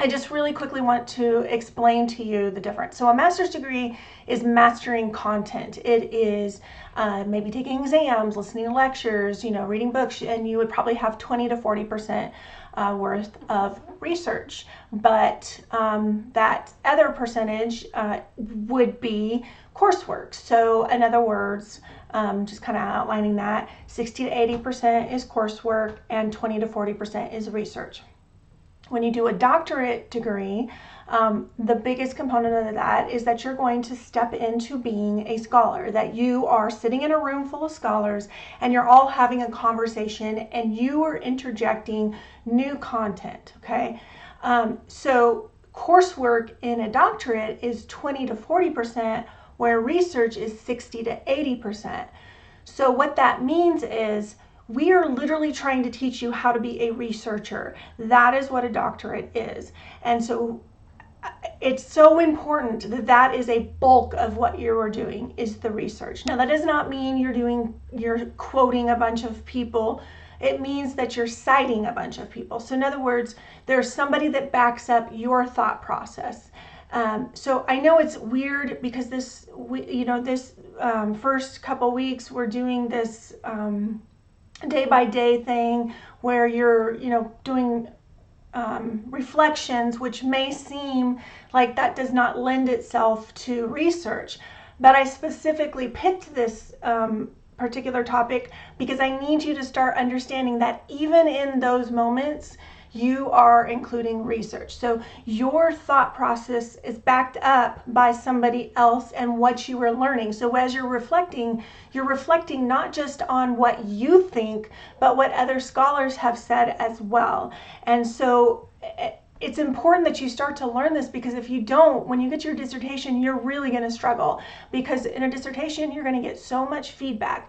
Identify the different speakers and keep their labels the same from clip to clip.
Speaker 1: I just really quickly want to explain to you the difference. So a master's degree is mastering content. It is maybe taking exams, listening to lectures, reading books, and you would probably have 20 to 40% worth of research. But that other percentage would be coursework. So in other words, just kind of outlining that, 60 to 80% is coursework and 20 to 40% is research. When you do a doctorate degree, the biggest component of that is that you're going to step into being a scholar, that you are sitting in a room full of scholars and you're all having a conversation and you are interjecting new content, okay? So coursework in a doctorate is 20 to 40%, where research is 60 to 80%. So what that means is we are literally trying to teach you how to be a researcher. That is what a doctorate is. And so it's so important that that is a bulk of what you are doing, is the research. Now, that does not mean you're quoting a bunch of people. It means that you're citing a bunch of people. So in other words, there's somebody that backs up your thought process. So I know it's weird because this first couple weeks we're doing this day by day thing where you're doing reflections, which may seem like that does not lend itself to research, but I specifically picked this particular topic because I need you to start understanding that even in those moments you are including research. So your thought process is backed up by somebody else and what you are learning. So as you're reflecting not just on what you think, but what other scholars have said as well. And so it's important that you start to learn this, because if you don't, when you get your dissertation, you're really going to struggle, because in a dissertation you're going to get so much feedback.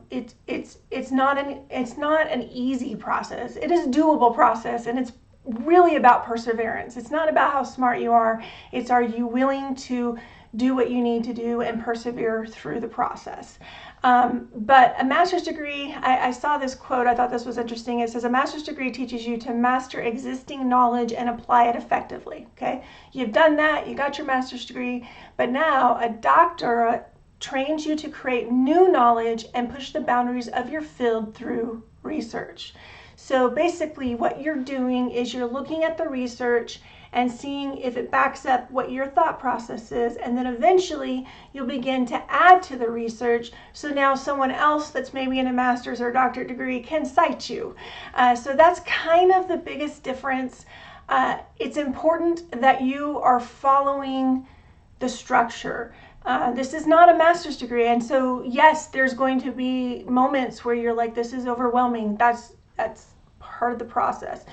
Speaker 1: It's not an easy process. It is a doable process, and it's really about perseverance. It's not about how smart you are. It's, are you willing to do what you need to do and persevere through the process. But a master's degree, I saw this quote, I thought this was interesting. It says, a master's degree teaches you to master existing knowledge and apply it effectively. Okay, you've done that, you got your master's degree, but now a doctorate trains you to create new knowledge and push the boundaries of your field through research. So basically what you're doing is you're looking at the research and seeing if it backs up what your thought process is, and then eventually you'll begin to add to the research, so now someone else that's maybe in a master's or doctorate degree can cite you. So that's kind of the biggest difference. It's important that you are following the structure. This is not a master's degree, and so yes, there's going to be moments where you're like, this is overwhelming. That's part of the process.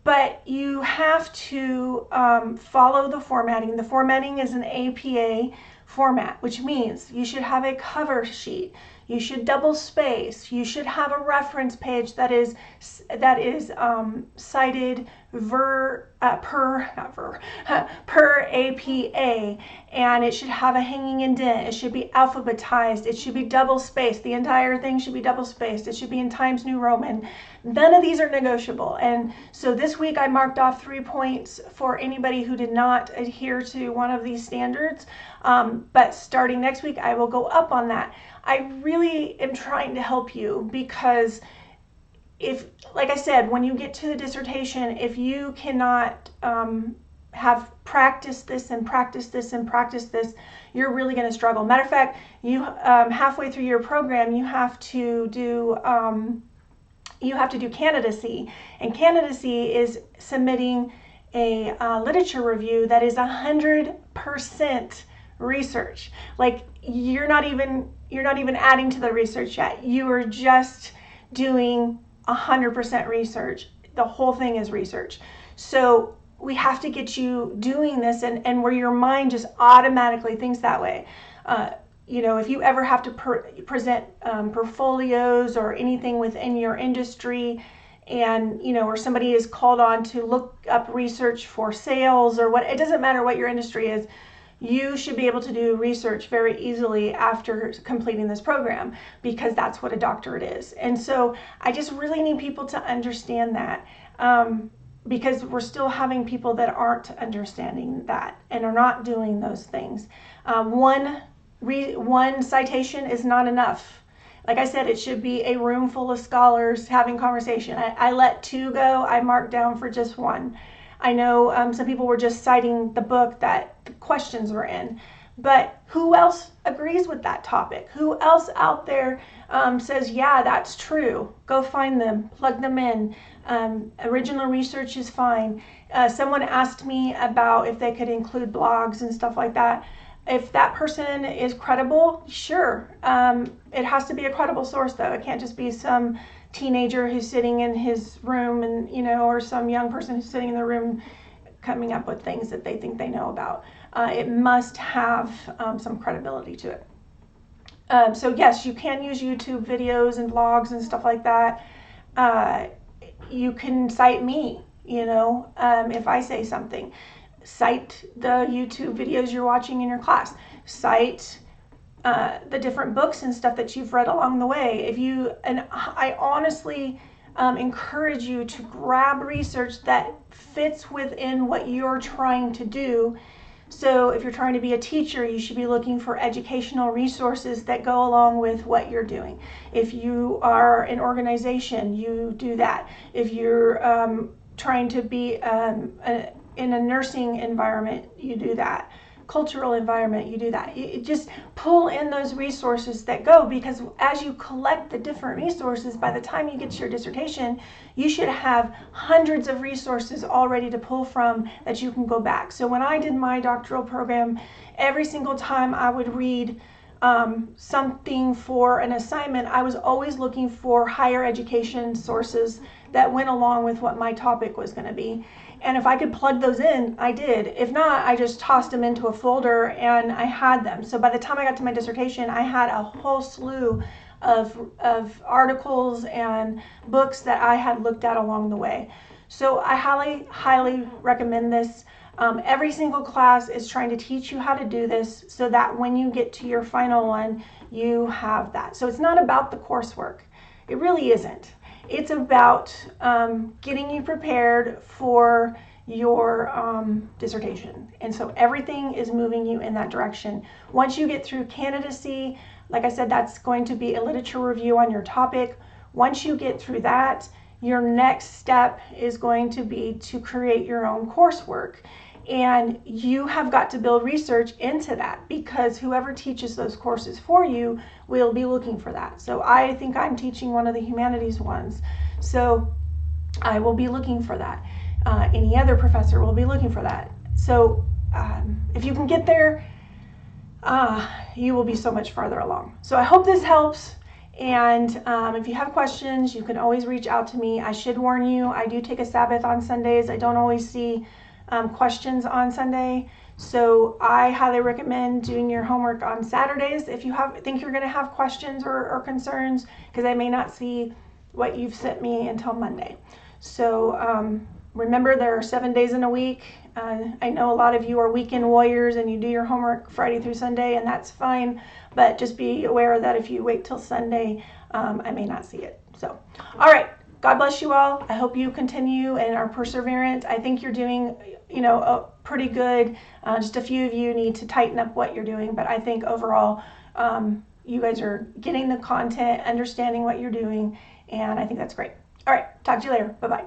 Speaker 1: But you have to follow the formatting. The formatting is an APA format, which means you should have a cover sheet. You should double space. You should have a reference page that is cited per APA, and it should have a hanging indent. It should be alphabetized. It should be double spaced. The entire thing should be double spaced. It should be in Times New Roman. None of these are negotiable. And so this week I marked off 3 points for anybody who did not adhere to one of these standards. But starting next week, I will go up on that. I really am trying to help you, because if, like I said, when you get to the dissertation, if you cannot have practiced this and practiced this and practiced this, you're really going to struggle. Matter of fact, you halfway through your program, you have to do candidacy, and candidacy is submitting a literature review that is 100% research. Like, you're not even adding to the research yet. You are just doing 100% research. The whole thing is research. So we have to get you doing this, and where your mind just automatically thinks that way. If you ever have to present portfolios or anything within your industry, and or somebody is called on to look up research for sales or what, it doesn't matter what your industry is, you should be able to do research very easily after completing this program, because that's what a doctorate is. And so I just really need people to understand that. because we're still having people that aren't understanding that and are not doing those things. One citation is not enough. Like I said, it should be a room full of scholars having conversation. I let 2 go. I marked down for just 1. I know some people were just citing the book that the questions were in, but who else agrees with that topic? Who else out there says, yeah, that's true? Go find them, plug them in. Original research is fine. Someone asked me about if they could include blogs and stuff like that. If that person is credible, sure. It has to be a credible source, though. It can't just be some teenager who's sitting in his room and, or some young person who's sitting in the room coming up with things that they think they know about. It must have some credibility to it. So yes, you can use YouTube videos and blogs and stuff like that. You can cite me, if I say something. Cite the YouTube videos you're watching in your class. Cite the different books and stuff that you've read along the way. And I honestly encourage you to grab research that fits within what you're trying to do. So if you're trying to be a teacher, you should be looking for educational resources that go along with what you're doing. If you are an organization, you do that. If you're trying to be in a nursing environment, you do that. Cultural environment, you do that. You just pull in those resources that go, because as you collect the different resources, by the time you get to your dissertation, you should have hundreds of resources already to pull from that you can go back. So when I did my doctoral program, every single time I would read something for an assignment, I was always looking for higher education sources that went along with what my topic was going to be. And if I could plug those in, I did. If not, I just tossed them into a folder and I had them. So by the time I got to my dissertation, I had a whole slew of articles and books that I had looked at along the way. So I highly, highly recommend this. Every single class is trying to teach you how to do this so that when you get to your final one, you have that. So it's not about the coursework. It really isn't. It's about getting you prepared for your dissertation. And so everything is moving you in that direction. Once you get through candidacy, like I said, that's going to be a literature review on your topic. Once you get through that, your next step is going to be to create your own coursework. And you have got to build research into that, because whoever teaches those courses for you will be looking for that. So I think I'm teaching one of the humanities ones, so I will be looking for that. Any other professor will be looking for that. So if you can get there, you will be so much farther along. So I hope this helps. And if you have questions, you can always reach out to me. I should warn you, I do take a Sabbath on Sundays. I don't always see questions on Sunday. So I highly recommend doing your homework on Saturdays if you think you're going to have questions or concerns, because I may not see what you've sent me until Monday. So remember, there are 7 days in a week. I know a lot of you are weekend warriors and you do your homework Friday through Sunday, and that's fine, but just be aware that if you wait till Sunday, I may not see it. So, all right. God bless you all. I hope you continue and are perseverant. I think you're doing, pretty good. Just a few of you need to tighten up what you're doing, but I think overall, you guys are getting the content, understanding what you're doing, and I think that's great. All right, talk to you later. Bye-bye.